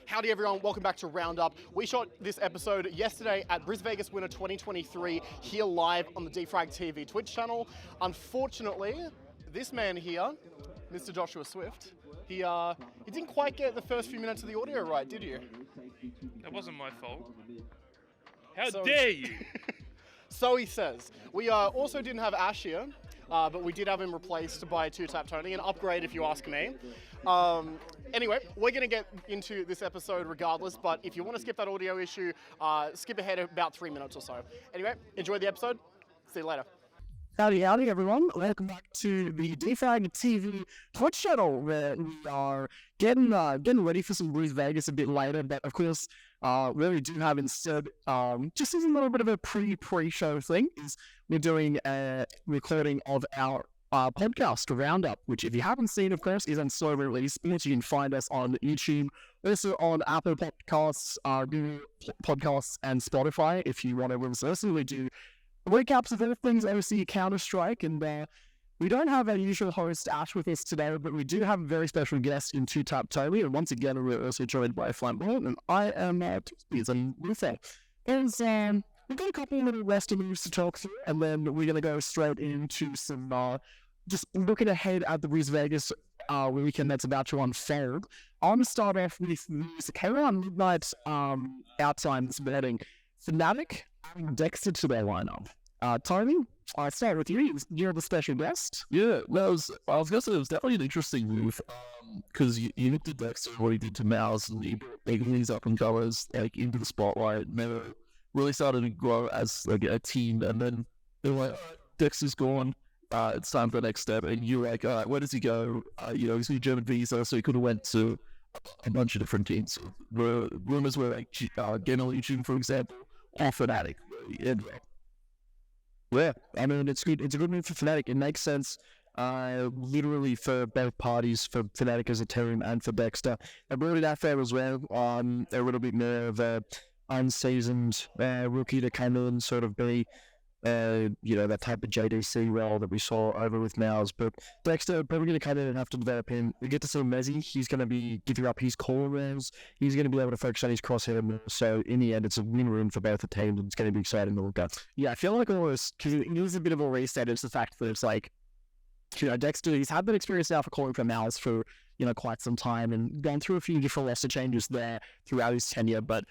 Howdy everyone, welcome back to Roundup. We shot this episode yesterday at BrisVegas Winter 2023 here live on the Defrag TV Twitch channel. Unfortunately, this man here, Mr. Joshua Swift, he didn't quite get the first few minutes of the audio right, did you? That wasn't my fault. How dare you? So he says. We also didn't have Ash here, but we did have him replaced by 2Tap Tony, an upgrade if you ask me. Anyway, we're going to get into this episode regardless, but if you want to skip that audio issue, skip ahead about 3 minutes or so. Anyway, enjoy the episode. See you later. Howdy everyone, welcome back to the Defrag TV Twitch channel where we are getting ready for some BrisVegas a bit later, but of course, where we do have instead, just as a little bit of a pre-show thing, is we're doing a recording of our podcast Roundup, which if you haven't seen, of course, is on Sober Esports. You can find us on YouTube, also on Apple Podcasts, Google Podcasts, and Spotify if you want to listen. We do recaps of other things, oversee Counter-Strike, and we don't have our usual host Ash with us today, but we do have a very special guest in 2Tap Tony, and once again we're also joined by Flampboy, and I am and with that. And we've got a couple of little rest moves to talk through, and then we're going to go straight into some just looking ahead at the BrisVegas weekend that's about to unfold. I'm going to start off with music. Hey, around midnight outside this betting, Fnatic and dexter to their lineup. Tony, I'll start with you. You're the special guest. Yeah, well, I was going to say it was definitely an interesting move because you looked at Dexter, what he did to Mouse, and he brought these up and comers like into the spotlight. Never really started to grow as like a team, and then they're like, all right, Dexter's gone. It's time for the next step, and you're like, all right, where does he go? He's got a German visa, so he could have went to a bunch of different teams. Rumors were like Game Legion, for example, or Fnatic. Yeah, I mean, it's good. It's a good move for Fnatic. It makes sense, literally for both parties, for Fnatic as a team and for Dexter. And really that fair as well. A little bit more of a unseasoned rookie to come in and sort of be, that type of JDC role that we saw over with Mouse. But Dexter probably going to come in and have to develop him. We get to see Mezzy. He's going to be giving up his core rounds. He's going to be able to focus on his crosshair more. So in the end, it's a win-win for both the teams. It's going to be exciting to look at. Yeah, I feel like almost, because it was a bit of a reset. It's the fact that it's like, Dexter, he's had that experience now for calling for Mouse for, quite some time and gone through a few different lesser changes there throughout his tenure. But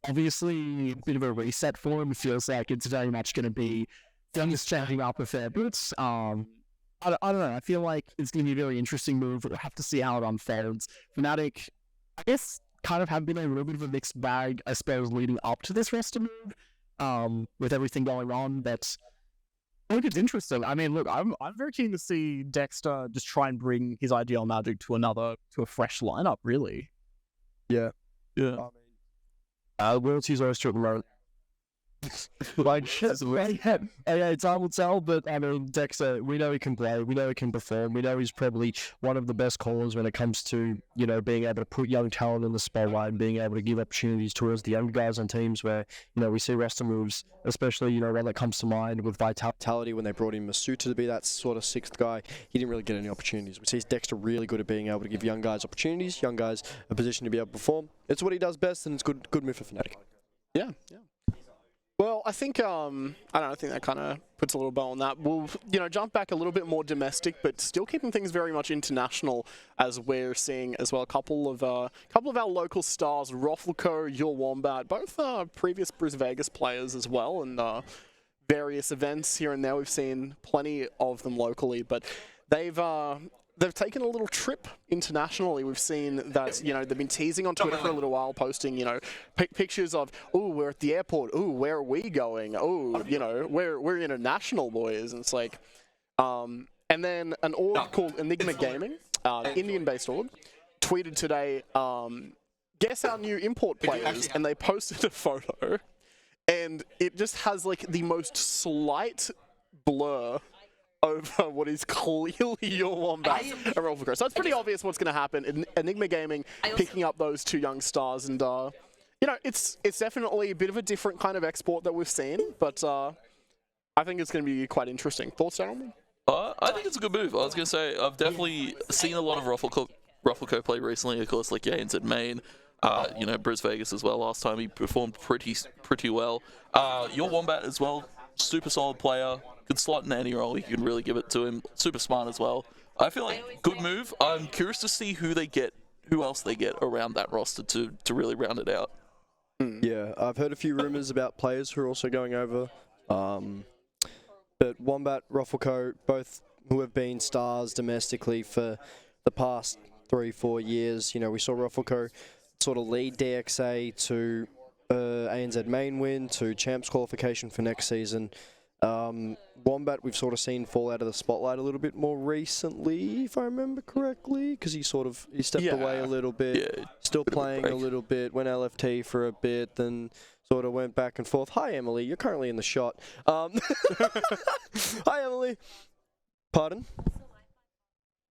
obviously, a bit of a reset for him. It feels like it's very much going to be things changing up a fair bit. I don't know. I feel like it's going to be a very interesting move. We'll have to see how it unfolds. Fnatic, I guess, kind of have been a little bit of a mixed bag, I suppose, leading up to this rest move, with everything going on. But I think it's interesting. I mean, look, I'm very keen to see Dexter just try and bring his ideal Magic to a fresh lineup, really. Yeah. Royalties are still low. It's hard to tell, but I mean, Dexter, we know he can play, we know he can perform, we know he's probably one of the best callers when it comes to, being able to put young talent in the spotlight and being able to give opportunities towards the young guys on teams where, we see rest moves, especially, when that comes to mind with Vitality when they brought in Masuta to be that sort of sixth guy. He didn't really get any opportunities. We see Dexter really good at being able to give young guys opportunities, young guys a position to be able to perform. It's what he does best, and it's good move for Fnatic. Yeah. Well, I think I think that kind of puts a little bow on that. We'll jump back a little bit more domestic, but still keeping things very much international, as we're seeing as well. A couple of our local stars, Roflko, yourwombat, both previous BrisVegas players as well, and various events here and there. We've seen plenty of them locally, but they've taken a little trip internationally. We've seen that, they've been teasing on Twitter for a little while, posting, pictures of, oh, we're at the airport. Oh, where are we going? Oh, we're international, boys. And it's like, and then an org called Enigma Gaming, Indian-based org, tweeted today, guess our new import players, and they posted a photo, and it just has like the most slight blur over what is clearly yourwombat and Roflko. So it's pretty obvious what's going to happen. Enigma Gaming picking up those two young stars, and it's definitely a bit of a different kind of export that we've seen, but I think it's going to be quite interesting. Thoughts, gentlemen? I think it's a good move. I was going to say, I've definitely seen a lot of Roflko play recently, of course, like Yanes at main. You know, BrisVegas as well. Last time he performed pretty well. yourwombat as well, super solid player. Could slot in any role. You can really give it to him. Super smart as well. I feel like good move. I'm curious to see who else they get around that roster to really round it out. Yeah, I've heard a few rumors about players who are also going over. But Wombat, Roflko, both who have been stars domestically for the past 3-4 years. You know, we saw Roflko sort of lead DXA to ANZ main win, to champs qualification for next season. Wombat, we've sort of seen fall out of the spotlight a little bit more recently, if I remember correctly, because he stepped away a little bit, still playing a little bit, went LFT for a bit, then sort of went back and forth. Hi, Emily, you're currently in the shot. Hi, Emily. Pardon?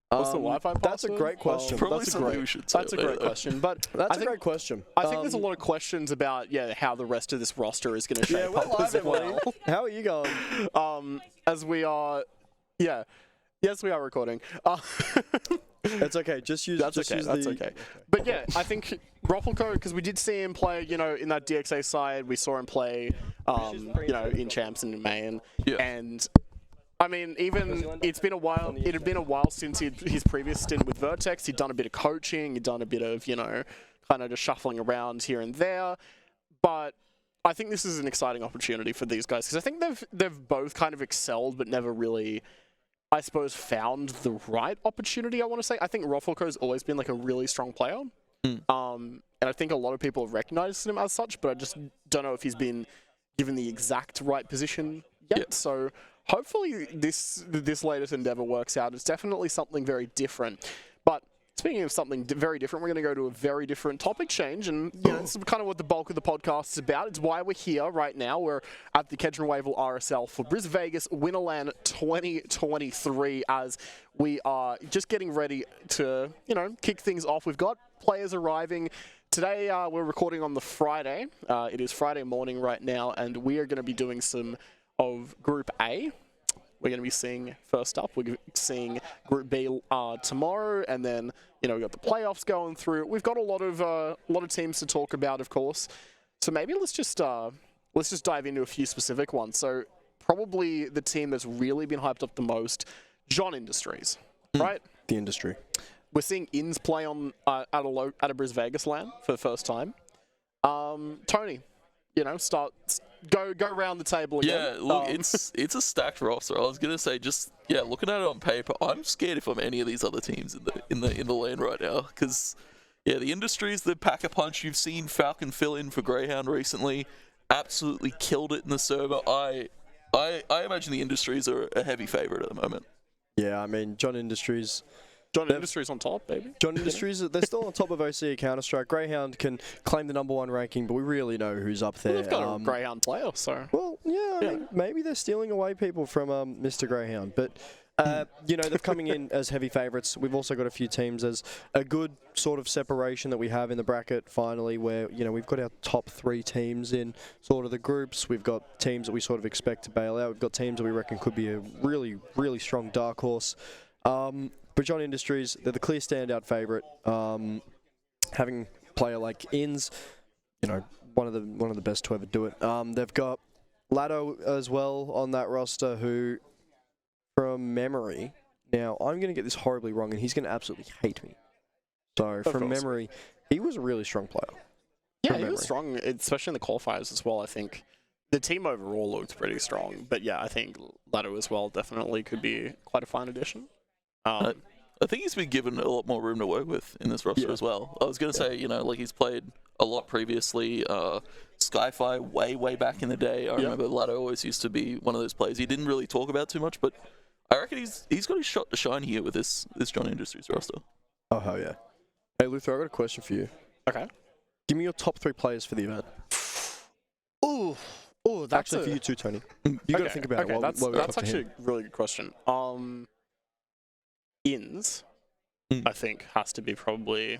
What's the Wi-Fi password? That's a great question. Probably That's a something great, we should say. That's a great question. But that's a great question. I think there's a lot of questions about how the rest of this roster is going to shape up as well. How are you going? As we are, yes, we are recording. It's okay. Just use. That's okay. But yeah, I think Roflko, because we did see him play, in that DXA side. We saw him play, in champs and in main, and. I mean, it's been a while. It had been a while since his previous stint with Vertex. He'd done a bit of coaching. He'd done a bit of, kind of just shuffling around here and there. But I think this is an exciting opportunity for these guys because I think they've both kind of excelled, but never really, I suppose, found the right opportunity. I want to say. I think Roflko's always been like a really strong player, and I think a lot of people have recognized him as such. But I just don't know if he's been given the exact right position yet. Yep. So. Hopefully this latest endeavor works out. It's definitely something very different. But speaking of something very different, we're going to go to a very different topic change. And this is kind of what the bulk of the podcast is about. It's why we're here right now. We're at the Kedron Wavell RSL for BrisVegas Winterland 2023 as we are just getting ready to, kick things off. We've got players arriving. Today, we're recording on the Friday. It is Friday morning right now, and we are going to be doing some of Group A. We're going to be seeing first up. We're seeing Group B tomorrow, and then we've got the playoffs going through. We've got a lot of teams to talk about, of course. So maybe let's just dive into a few specific ones. So probably the team that's really been hyped up the most, John Industries, right? The industry. We're seeing Inns play on at a BrisVegas LAN for the first time. Tony, go around the table again. Yeah, look, it's a stacked roster. I was gonna say, looking at it on paper, I'm scared if I'm any of these other teams in the lane right now, because the Industries, the pack a punch. You've seen Falcon fill in for Greyhound recently, absolutely killed it in the server. I imagine the Industries are a heavy favorite at the moment. Yeah, I mean John Industries on top, baby. John Industries, they're still on top of OC at Counter-Strike. Greyhound can claim the #1 ranking, but we really know who's up there. Well, they've got a Greyhound player, so... Well, I mean, maybe they're stealing away people from Mr. Greyhound, but, they're coming in as heavy favourites. We've also got a few teams as a good sort of separation that we have in the bracket, finally, where, we've got our top 3 teams in sort of the groups. We've got teams that we sort of expect to bail out. We've got teams that we reckon could be a really, really strong dark horse. But John Industries, they're the clear standout favourite. Having a player like Inns, one of the best to ever do it. They've got Lado as well on that roster, who, from memory, now I'm going to get this horribly wrong, and he's going to absolutely hate me. So from memory, he was a really strong player. Yeah, he was strong, especially in the qualifiers as well. I think the team overall looked pretty strong, but I think Lado as well definitely could be quite a fine addition. I think he's been given a lot more room to work with in this roster as well. I was going to say, he's played a lot previously. Skyfi way back in the day. I remember Lado always used to be one of those players he didn't really talk about too much, but I reckon he's got his shot to shine here with this John Industries roster. Oh, hell yeah. Hey, Luther, I've got a question for you. Okay. Give me your top 3 players for the event. Oh, that's actually for you too, Tony. You got to think about it. That's actually a really good question. Inns, I think, has to be probably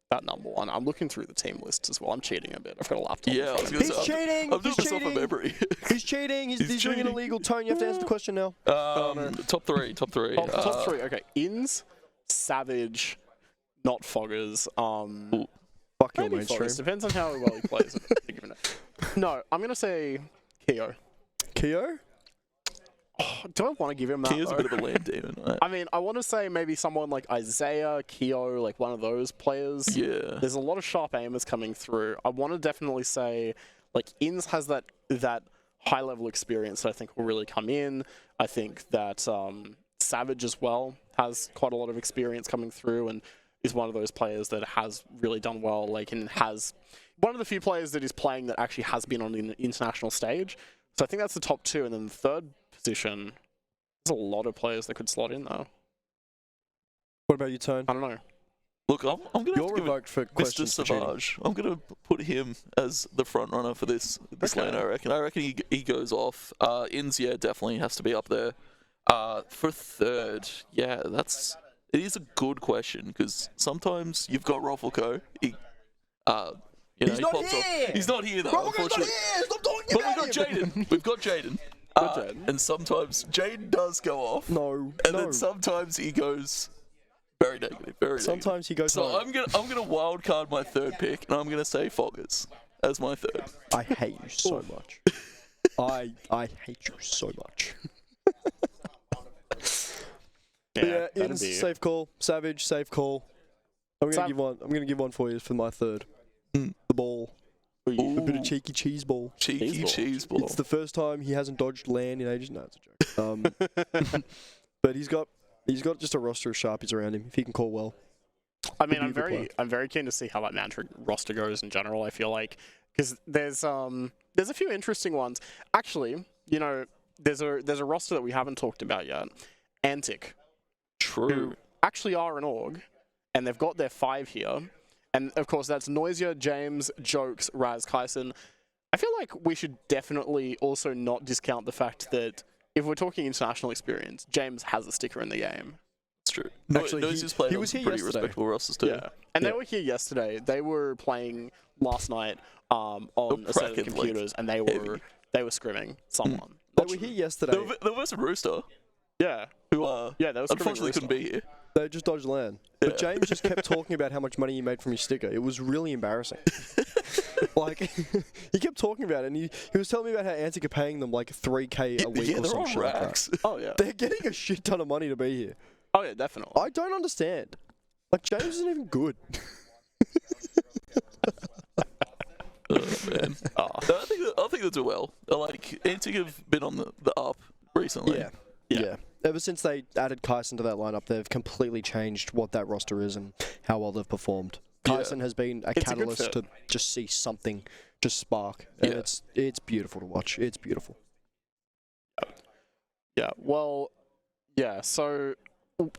that #1. I'm looking through the team lists as well. I'm cheating a bit. I've got a laptop. Yeah, he's cheating. I'm doing this off of memory. He's cheating. He's doing it illegal. Tony, you have to answer the question now. Top three. Top 3. Okay. Inns, Savage, not Foggers. Fuck your Maybe mainstream. Focus. Depends on how well he plays. No, I'm going to say Keo. Keo? Oh, do I want to give him that? Keo's a though? bit of a land demon, right? I mean, I want to say maybe someone like Isaiah, Keo, like one of those players. Yeah. There's a lot of sharp aimers coming through. I want to definitely say, like, Inns has that high level experience that I think will really come in. I think that Savage as well has quite a lot of experience coming through and is one of those players that has really done well. Like, and has one of the few players that is playing that actually has been on the international stage. So I think that's the top two, and then the third position. There's a lot of players that could slot in though. What about you, Tone? I don't know. Look, I'm going to You're revoked for Mr. questions for cheating. Savage. I'm going to put him as the front runner for this Okay. lane, I reckon. I reckon he goes off. Inns, yeah, definitely has to be up there. For third, yeah, it is a good question, because sometimes you've got Roflko. He He's not pops off. here! He's not here, though, Roflko's not unfortunately. here! Stop talking But about we've got him! Jaden. We've got Jaden. Jaden. And sometimes Jaden does go off. No, And no. then sometimes he goes very negative, very negative. Sometimes he goes So home. I'm gonna wild card my third pick, and I'm gonna say Foggers as my third. I hate you so much. I hate you so much. Yeah, that'd Inns, be safe call. Savage, safe call. I'm gonna Sav- give one. I'm gonna give one for you for my third. Hmm. The ball. A bit Ooh. of cheeky cheese ball. Cheeky Cheeseball. cheese ball. It's the first time he hasn't dodged land in ages. No, it's a joke. But he's got just a roster of sharpies around him. If he can call well. I mean, Could be a good I'm very keen to see how that Mantra roster goes in general. I feel like because there's a few interesting ones. Actually, you know, there's a roster that we haven't talked about yet. Antic, True. who actually are an org, and they've got their 5 here. And of course, that's Noisia, James, Jokes, Raz, Kyson. I feel like we should definitely also not discount the fact that if we're talking international experience, James has a sticker in the game. It's true. Actually, Noisy's played he on was some here pretty yesterday. respectable rosters too. Yeah, and Yeah. they were here yesterday. They were playing last night on a set of bracket, like, computers, and they heavy. were scrimming someone. They were here yesterday. There was a Rooster Yeah, who yeah, they were scrimming unfortunately couldn't Rooster. be here. They just dodged land. But Yeah. James just kept talking about how much money he made from his sticker. It was really embarrassing. Like, he kept talking about it, and he was telling me about how Antic are paying them like $3K a week Yeah, or they're some on shit like that. racks. Oh yeah, They're getting a shit ton of money to be here. oh yeah, definitely. I don't understand. Like, James isn't even good. Oh, man. Oh, No, I think they'll do well. Like, Antic have been on the up recently. Yeah. Yeah. Yeah. Ever since they added Kyson to that lineup, they've completely changed what that roster is and how well they've performed. Yeah. Kyson has been a It's a good catalyst fit. to just see something just spark. And Yeah. it's beautiful to watch. It's beautiful. yeah. Well, yeah. So,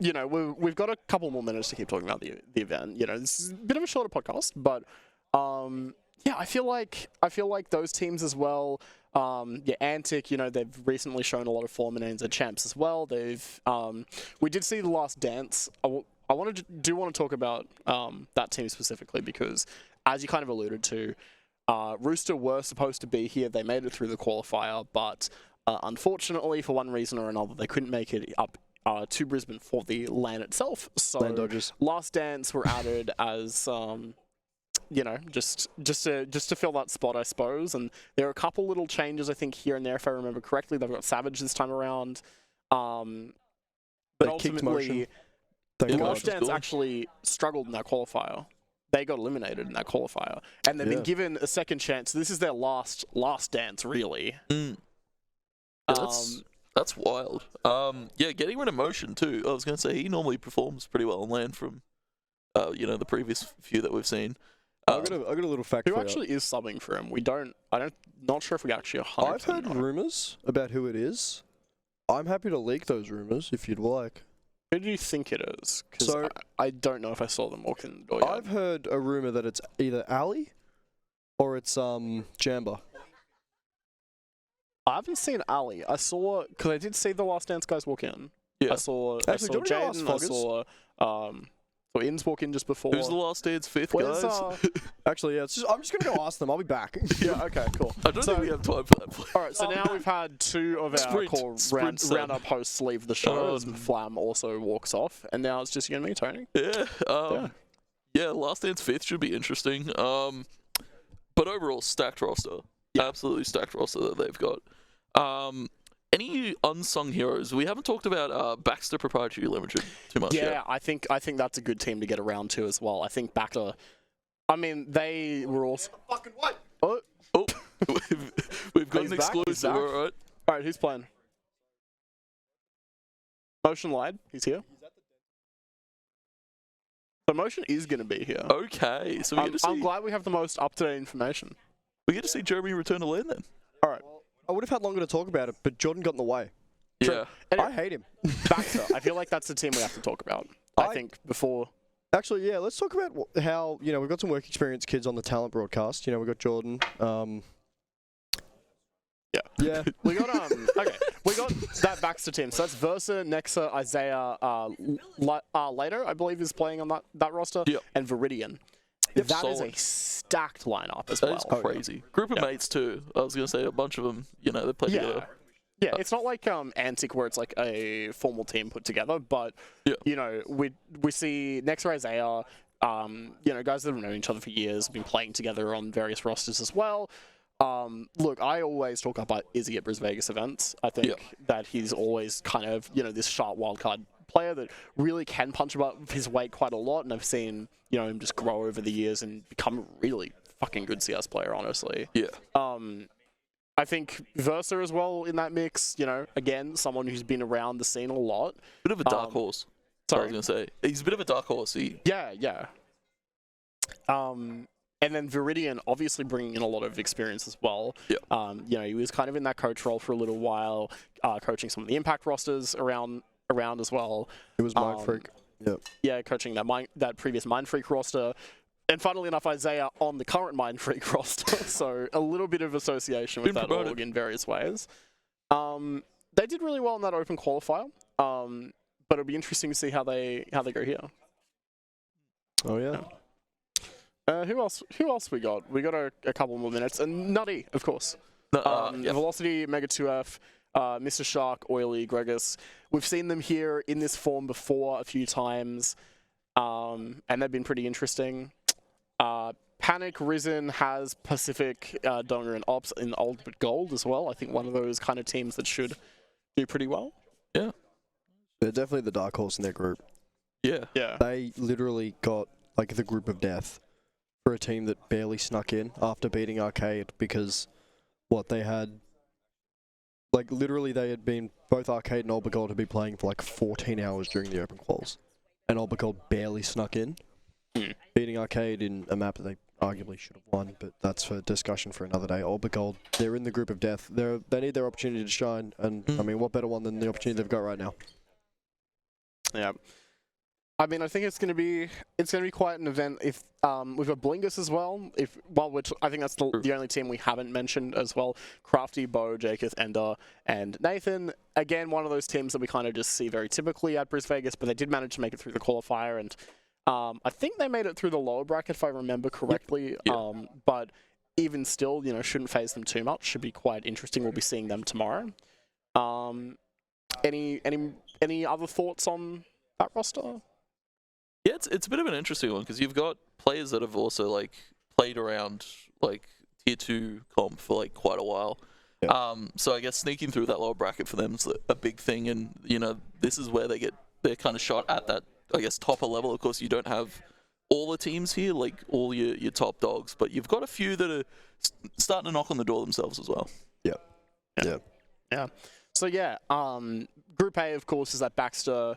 you know, we've got a couple more minutes to keep talking about the event. You know, this is a bit of a shorter podcast, but yeah, I feel like those teams as well. Yeah, Antic, you know, they've recently shown a lot of form and as champs as well. They've we did see the Last Dance. I want to talk about that team specifically because, as you kind of alluded to, Rooster were supposed to be here. They made it through the qualifier, but unfortunately, for one reason or another, they couldn't make it up to Brisbane for the LAN itself. So Land dodgers. Last Dance were added as you know, just to fill that spot, I suppose. And there are a couple little changes, I think, here and there, if I remember correctly. They've got Savage this time around. But They kicked motion. ultimately, Thank Yeah, God. Last Dance cool. actually struggled in that qualifier. They got eliminated in that qualifier, and they've Yeah. been given a second chance. This is their last dance, really. Mm. Yeah, that's wild. Yeah, getting rid of motion too. I was going to say he normally performs pretty well on land from, you know, the previous few that we've seen. I got a little fact Who for you. actually is subbing for him? Not sure if we actually 100%. I've heard rumors about who it is. I'm happy to leak those rumors if you'd like. Who do you think it is? Because So- I don't know if I saw them walk in the door yet. I've heard a rumor that it's either Ali or it's Jamba. I haven't seen Ali. I saw, because I did see the Last Dance guys walk in. Yeah. I saw Actually, do you want me to ask Jaden. I Foggers? saw Inns walk in just before. Who's the Last Dance fifth, Where's, guys? Actually, yeah. I'm just gonna go ask them. I'll be back. yeah, okay, cool. I don't so- think we have time for that. Play. All right, so now we've had two of our Sprint. core Sprint son. roundup hosts leave the show as Um, Flam also walks off, and now it's just you and me, Tony. Yeah. Yeah, Last Dance 5th should be interesting. But overall, stacked roster. Yeah. Absolutely stacked roster that they've got. Any unsung heroes? We haven't talked about Baxter Proprietary Limited too much yet. Yeah, I think that's a good team to get around to as well. I think Baxter. I mean, they were also fucking what? Oh, we've got He's an back, he's exclusive. back. All right. All right, who's playing? Motion lied. He's here. So Motion is going to be here. Okay, so we get to see. I'm glad we have the most up-to-date information. We get to see Jeremy return to land then. All right. I would have had longer to talk about it, but Jordan got in the way. Yeah. Anyway, I hate him. Baxter. I feel like that's the team we have to talk about. I think before. Actually, yeah, let's talk about how, we've got some work experience kids on the talent broadcast. We've got Jordan. Yeah. We got we got that Baxter team. So that's Versa, Nexa, Isaiah, later I believe is playing on that roster, Yep. and Viridian. Yep, That is solid. a stacked lineup as That well. is crazy. Group of mates too. I was gonna say a bunch of them. They play together. Yeah, it's not like Antic where it's like a formal team put together, but we see Nexa, Isaiah, guys that have known each other for years, have been playing together on various rosters as well. Look, I always talk about Izzy at BrisVegas events. I think that he's always kind of, this sharp wildcard player that really can punch above his weight quite a lot, and I've seen, him just grow over the years and become a really fucking good CS player, honestly. Yeah. I think Versa as well in that mix, again, someone who's been around the scene a lot. Bit of a dark horse. Sorry. I was gonna say he's a bit of a dark horse. Yeah. And then Viridian obviously bringing in a lot of experience as well. Yeah. He was kind of in that coach role for a little while, coaching some of the Impact rosters around as well. It was Mind Freak. Yep. Yeah, coaching that previous Mind Freak roster. And funnily enough, Isaiah on the current Mind Freak roster. So a little bit of association with that org in various ways. They did really well in that open qualifier. But it'll be interesting to see how they go here. Oh yeah. Who else we got? We got a couple more minutes. And Nutty, of course. Velocity, Mega 2F, Mr. Shark, Oily, Gregus. We've seen them here in this form before a few times. And they've been pretty interesting. Panic, Risen, has Pacific, Donor, and Ops in Old But Gold as well. I think one of those kind of teams that should do pretty well. Yeah. They're definitely the dark horse in their group. Yeah. They literally got the group of death for a team that barely snuck in after beating Arcade because they had literally they had been both Arcade and Old But Gold had been playing for 14 hours during the open quals, and Old But Gold barely snuck in, beating Arcade in a map that they arguably should have won, but that's for discussion for another day. Old But Gold, they're in the group of death. They need their opportunity to shine, and I mean, what better one than the opportunity they've got right now? Yeah. I mean, I think it's going to be quite an event. If we've got Blingus as well. Which I think that's the only team we haven't mentioned as well. Crafty, Bo, Jaketh, Ender, and Nathan. Again, one of those teams that we kind of just see very typically at BrisVegas, but they did manage to make it through the qualifier, and I think they made it through the lower bracket if I remember correctly. Yep. But even still, shouldn't phase them too much. Should be quite interesting. We'll be seeing them tomorrow. Any other thoughts on that roster? Yeah, it's a bit of an interesting one because you've got players that have also played around tier 2 comp for quite a while. Yeah. So I guess sneaking through that lower bracket for them is a big thing, and this is where they get their kind of shot at that topper level. Of course, you don't have all the teams here, all your top dogs, but you've got a few that are starting to knock on the door themselves as well. Yeah. So yeah, Group A, of course, is that Baxter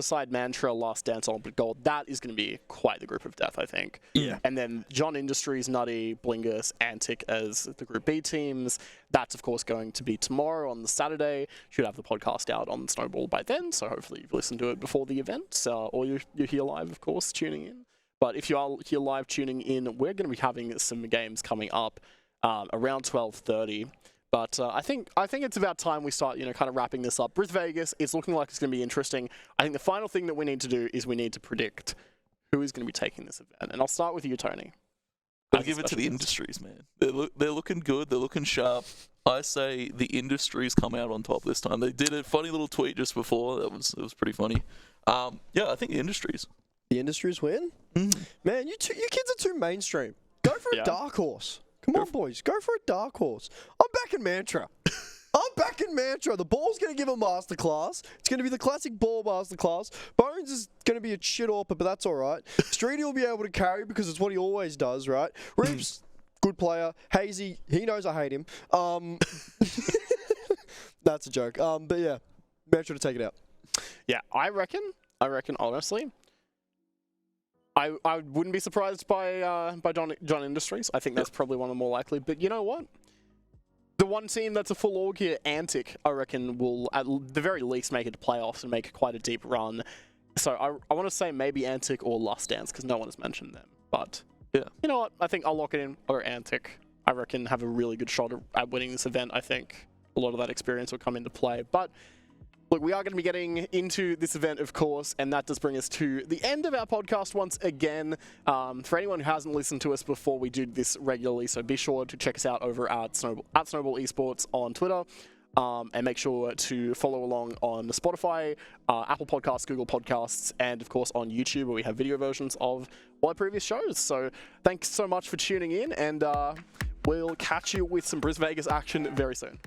side, Mantra, Last Dance, Old But Gold. That is going to be quite the group of death, I think. Yeah. And then John Industries, Nutty, Blingus, Antic as the Group B teams. That's, of course, going to be tomorrow on the Saturday. Should have the podcast out on Snowball by then, so hopefully you've listened to it before the event, or you're here live, of course, tuning in. But if you are here live tuning in, we're going to be having some games coming up around 12:30. But I think it's about time we start, kind of wrapping this up. BrisVegas, it's looking like it's going to be interesting. I think the final thing that we need to do is we need to predict who is going to be taking this event. And I'll start with you, Tony. I'll give it to the Industries, man. They're looking good. They're looking sharp. I say the Industries come out on top this time. They did a funny little tweet just before. It was pretty funny. Yeah, I think the Industries. The Industries win? Man, you kids are too mainstream. Go for a dark horse. Come on, boys. Go for a dark horse. I'm back in Mantra. I'm back in Mantra. The ball's going to give a masterclass. It's going to be the classic ball masterclass. Bones is going to be a shit orper, but that's all right. Streety will be able to carry because it's what he always does, right? Reeves, good player. Hazy, he knows I hate him. That's a joke. But yeah, Mantra to take it out. Yeah, I reckon honestly, I wouldn't be surprised by John Industries. I think that's probably one of the more likely. But you know what? The one team that's a full org here, Antic, I reckon will at the very least make it to playoffs and make quite a deep run. So I want to say maybe Antic or Last Dance because no one has mentioned them. But yeah, you know what? I think I'll lock it in. Or Antic, I reckon have a really good shot at winning this event. I think a lot of that experience will come into play. But look, we are going to be getting into this event, of course, and that does bring us to the end of our podcast once again. For anyone who hasn't listened to us before, we do this regularly, so be sure to check us out over at Snowball Esports on Twitter, and make sure to follow along on Spotify, Apple Podcasts, Google Podcasts, and of course on YouTube, where we have video versions of all our previous shows. So thanks so much for tuning in, and we'll catch you with some BrisVegas action very soon.